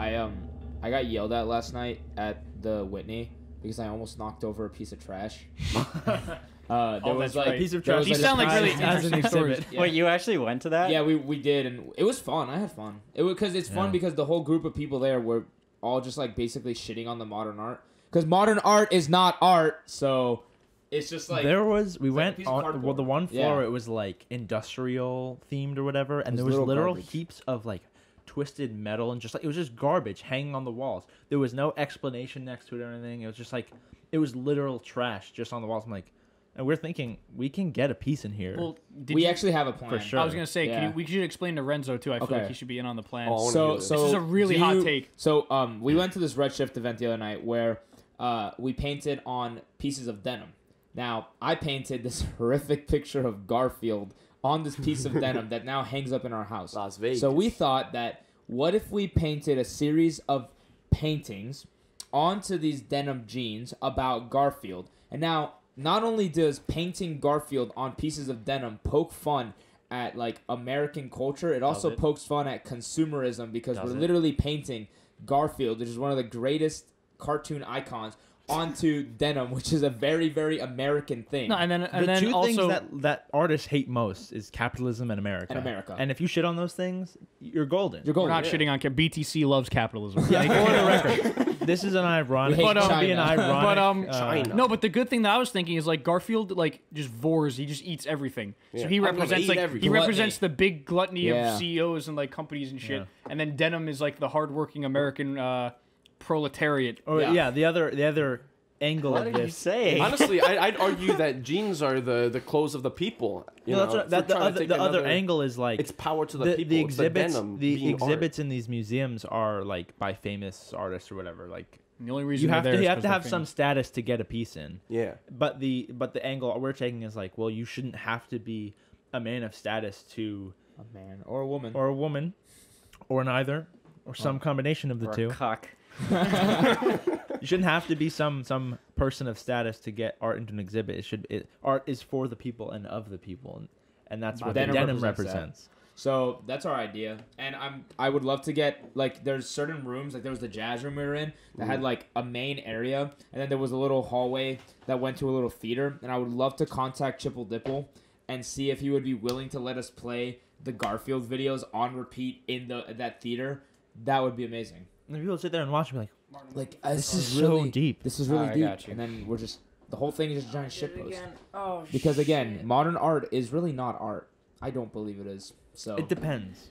I got yelled at last night at the Whitney because I almost knocked over a piece of trash. There was that's like right. Piece of there trash. was, These sound like really as an interesting stories. exhibit. Yeah. Wait, you actually went to that? Yeah, we did, and it was fun. I had fun. It was because it's fun Yeah. because the whole group of people there were all just like basically shitting on the modern art because modern art is not art. So it's just like we like a went piece of on cardboard. well, the one floor Yeah. it was like industrial themed or whatever, and was there was little literal garbage. heaps of like twisted metal and just like it was just garbage hanging on the walls. There was no explanation next to it or anything. It was just like it was literal trash just on the walls. I'm like, and we're thinking we can get a piece in here. Well, did we you, actually have a plan. For sure. I was gonna say, Yeah. we should explain to Renzo too. I feel Okay. like he should be in on the plan. Oh, I wanna hear So this. so This is a really do hot you- take. So we went to this Redshift event the other night where we painted on pieces of denim. Now I painted this horrific picture of Garfield on this piece of denim that now hangs up in our house. Las Vegas. So we thought that what if we painted a series of paintings onto these denim jeans about Garfield? And now not only does painting Garfield on pieces of denim poke fun at like American culture, it also it? pokes fun at consumerism because Does we're it? literally painting Garfield, which is one of the greatest cartoon icons, onto denim, which is a very, very American thing. No, and the then two also things that artists hate most is capitalism and America. And America. And if you shit on those things, you're golden. You're we're going not shitting on BTC loves capitalism. Yeah, for the record, this is an ironic. We hate But, be an China. ironic. But China. no, but the good thing that I was thinking is like Garfield like just vores. He just eats everything. So Yeah. he I'm gonna represents eat like everything. he Gluttony. represents the big gluttony Yeah. of CEOs and like companies and shit. Yeah. And then denim is like the hardworking American proletariat. Or Yeah. yeah, the other angle What of did you this. say? Honestly, I'd argue that jeans are the clothes of the people. You No, know, that's what, if we're trying to take the other another- angle is like It's power to the, the people. It's exhibits. denim The being exhibits in these museums are like by famous artists or whatever. Like And the only reason you have they're to there you is have 'cause to they're have some famous. status to get a piece in. art. Yeah. But the angle we're taking is like, well, you shouldn't have to be a man of status to A man or a woman. or a woman or neither or some combination of the Or a two. cuck. You shouldn't have to be some person of status to get art into an exhibit. Art is for the people and of the people, and that's what Denim the denim represents that. represents. So that's our idea, and I would love to get like there's certain rooms like there was the jazz room we were in that had like a main area, and then there was a little hallway that went to a little theater, and I would love to contact Chipple Dipple and see if he would be willing to let us play the Garfield videos on repeat in that theater. That would be amazing. And people sit there and watch and be Like This is so deep. This is really I deep, got you. and then we're just the whole thing is just a giant shitpost. Oh, Because again, modern art is really not art. I don't believe it is. So like, it depends.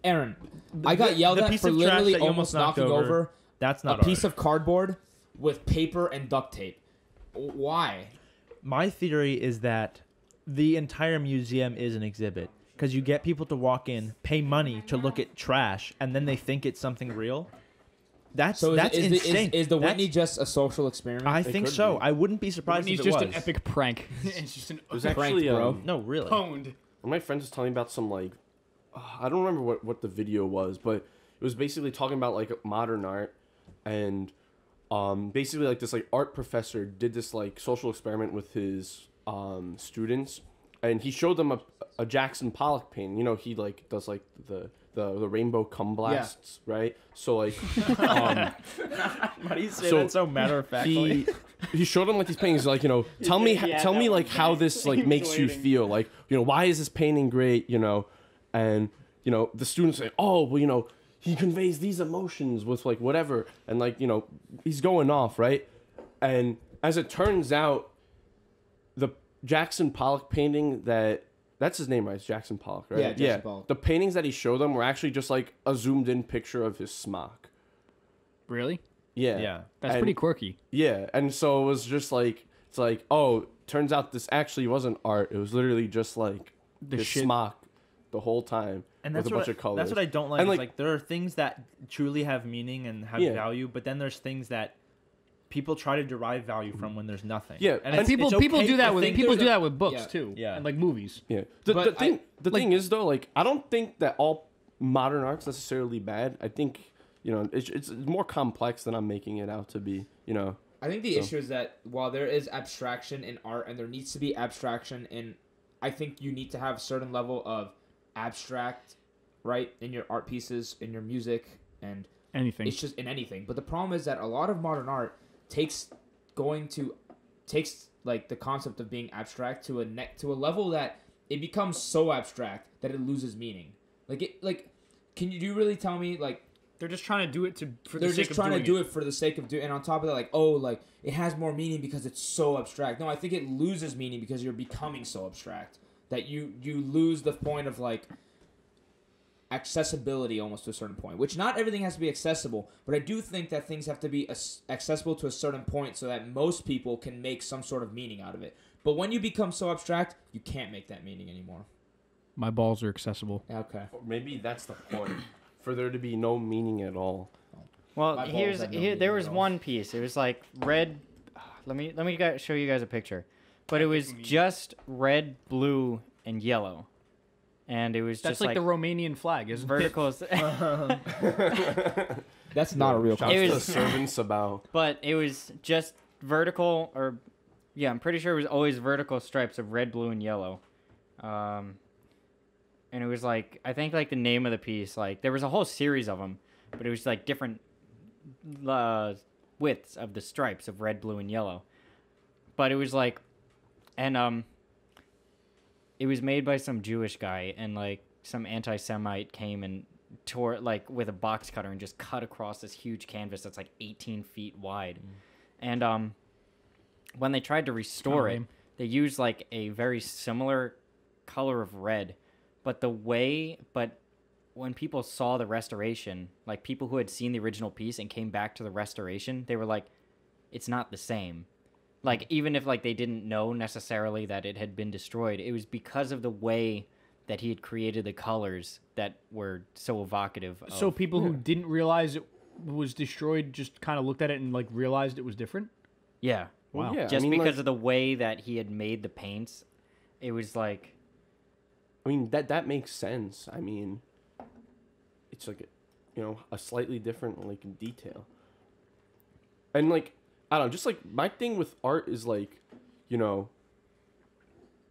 Aaron, I got yelled the at piece for of trash literally that you almost almost knocked knocking over, over That's a not piece art. of cardboard with paper and duct tape. Why? My theory is that the entire museum is an exhibit because you get people to walk in, pay money to look at trash, and then they think it's something real. That's So that's is insane. the That's- Whitney just a social experiment? I It think could so. be. I wouldn't be surprised Whitney's if it just was. an epic prank. It's just an There's Pranked, actually bro. No, really. pwned. One of my friends was telling me about some like I don't remember what the video was, but it was basically talking about like modern art and basically like this like art professor did this like social experiment with his students and he showed them a Jackson Pollock painting. You know, he like does like the rainbow cum blasts, right? So like Why do you say So, that so matter of factly? he showed them like these paintings like, you know, tell me like how this like makes you feel, like, you know, why is this painting great, you know? And you know, the students say, oh, well, you know, he conveys these emotions with like whatever, and like, you know, he's going off, right? And as it turns out, the Jackson Pollock painting that's his name, right? It's Jackson Pollock, right? Yeah, Jackson Pollock. The paintings that he showed them were actually just like a zoomed in picture of his smock. Really? Yeah. Yeah. That's And- pretty quirky. Yeah, and so it was just like, it's like, oh, turns out this actually wasn't art. It was literally just like The his shit. smock the whole time And with that's a bunch what of colors. that's what I don't like. And, is, like there are things that truly have meaning and have Yeah. value, but then there's things that people try to derive value from when there's nothing. Yeah, and and it's, People it's people okay do that to with think people there's do a- that with books Yeah. too. Yeah. And like movies. Yeah. But The thing is though, like, I don't think that all modern art's necessarily bad. I think, you know, it's more complex than I'm making it out to be. You know. I think the So- issue is that while there is abstraction in art and there needs to be abstraction in, I think you need to have a certain level of abstract, right, in your art pieces, in your music, and Anything. it's just in anything. But the problem is that a lot of modern art takes like the concept of being abstract to a level that it becomes so abstract that it loses meaning. Can you really tell me like They're just trying to do it for they're the sake just of trying to doing do it for the sake of doing, and on top of that, like, oh, like it has more meaning because it's so abstract. No, I think it loses meaning because you're becoming so abstract that you lose the point of like accessibility almost to a certain point. Which not everything has to be accessible, but I do think that things have to be accessible to a certain point so that most people can make some sort of meaning out of it. But when you become so abstract, you can't make that meaning anymore. My balls are accessible. Okay. Or maybe that's the point. For there to be no meaning at all. Well, My balls have no meaning there was at all. one piece. It was like red. Let me show you guys a picture. But it was just red, blue, and yellow, and it was That's just like the Romanian flag, isn't it? verticals. That's not a real Shouts It to was- servants about. But it was just vertical, or yeah, I'm pretty sure it was always vertical stripes of red, blue, and yellow. And it was like, I think like the name of the piece, like there was a whole series of them, but it was like different widths of the stripes of red, blue, and yellow. But it was like, and it was made by some Jewish guy, and like some anti-Semite came and tore like with a box cutter and just cut across this huge canvas that's like 18 feet wide. And when they tried to restore it, lame. they used like a very similar color of red, but when people saw the restoration, like people who had seen the original piece and came back to the restoration, they were like, it's not the same. Like even if like they didn't know necessarily that it had been destroyed, it was because of the way that he had created the colors that were so evocative of, So people who didn't realize it was destroyed just kind of looked at it and like realized it was different. yeah. Wow. Yeah, Just I mean, because like, of the way that he had made the paints, it was like, I mean that makes sense. I mean, it's like, a slightly different like detail. And like, I don't know, just like my thing with art is like,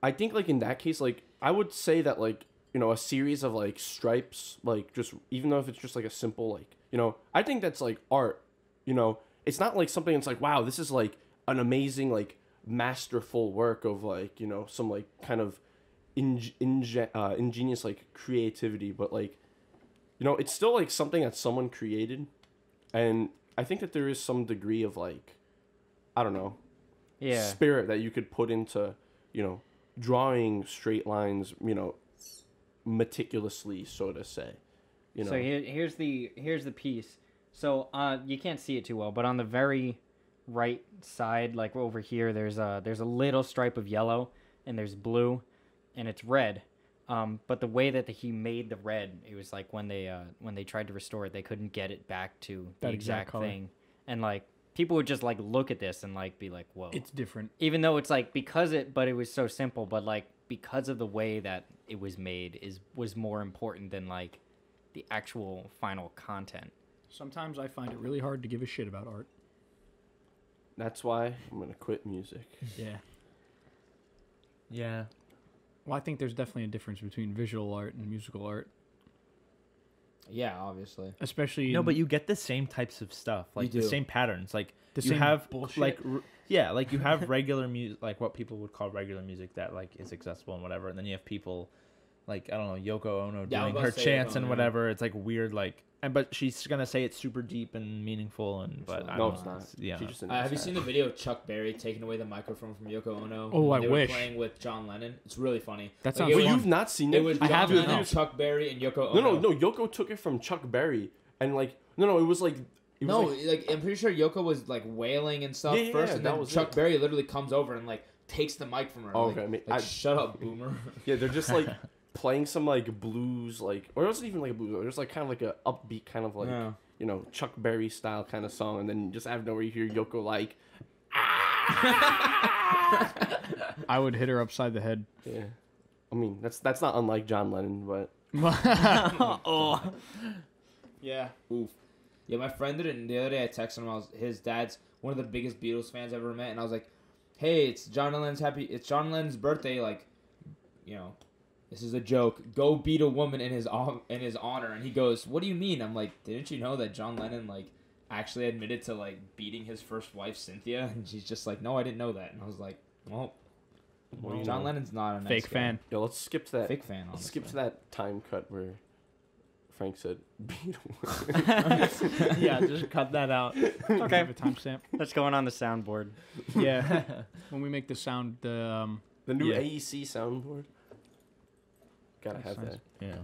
I think like in that case, like I would say that like, a series of like stripes, like just even though if it's just like a simple like, I think that's like art. It's not like something that's like, wow, this is like an amazing like masterful work of like, some like kind of ingenious like creativity, but like, it's still like something that someone created, and I think that there is some degree of like, I don't know, yeah. spirit that you could put into, drawing straight lines, meticulously, so to say. So here's the piece. So you can't see it too well, but on the very right side, like over here, there's a little stripe of yellow, and there's blue, and it's red. But the way that he made the red, it was like when they tried to restore it, they couldn't get it back to the That exact color. thing, and like people would just like look at this and like be like, whoa. It's different. Even though it's like but it was so simple, but like because of the way that it was made was more important than like the actual final content. Sometimes I find it really hard to give a shit about art. That's why I'm gonna quit music. Yeah. Yeah. Well, I think there's definitely a difference between visual art and musical art, Yeah, obviously. especially No, but you get the same types of stuff, like the do. same patterns. Like The you same have bullshit? like like you have regular music, like what people would call regular music that like is accessible and whatever, and then you have people like I don't know Yoko Ono Yeah, I was doing about her to say chants Yoko and Ono. whatever. It's like weird, like but she's gonna say it's super deep and meaningful, and but I No, don't it's know, not. Yeah. She just Have you seen the video of Chuck Berry taking away the microphone from Yoko Ono? Oh, when I they were wish. playing with John Lennon. It's really funny. That Like, sounds it Wait, was- fun. you've not seen It it? was I John haven't, Lennon, no. Chuck Berry, and Yoko No, Ono. no. Yoko took it from Chuck Berry, and like, no, it was like, it was No, like, like I'm pretty sure Yoko was like wailing and stuff Yeah, first, yeah, and that then was Chuck it. Berry literally comes over and like takes the mic from her. Oh, like, okay, I mean, like, shut up, boomer. yeah, they're just like playing some like blues, like, or it wasn't even like a blues. It was like kind of like a upbeat kind of like, Yeah. Chuck Berry style kind of song, and then just out of nowhere you hear Yoko like, I would hit her upside the head. yeah. I mean, that's not unlike John Lennon, but Oh. Yeah. Oof. Yeah, my friend did it, and the other day I texted him. His dad's one of the biggest Beatles fans I've ever met, and I was like, "Hey, it's John Lennon's birthday. Like, this is a joke. Go beat a woman in his honor. And he goes, what do you mean? I'm like, didn't you know that John Lennon like actually admitted to like beating his first wife Cynthia? And she's just like, no, I didn't know that. And I was like, well, John Lennon's not a nice Fake guy. fan. Yo, let's skip to that. Fake fan. Let's Honestly. skip to that time cut where Frank said, "Beat a woman." Yeah, just cut that out. Okay. Have a timestamp. That's going on the soundboard. Yeah. When we make the sound, The new Yeah. AEC soundboard. Gotta have Makes that. Yeah.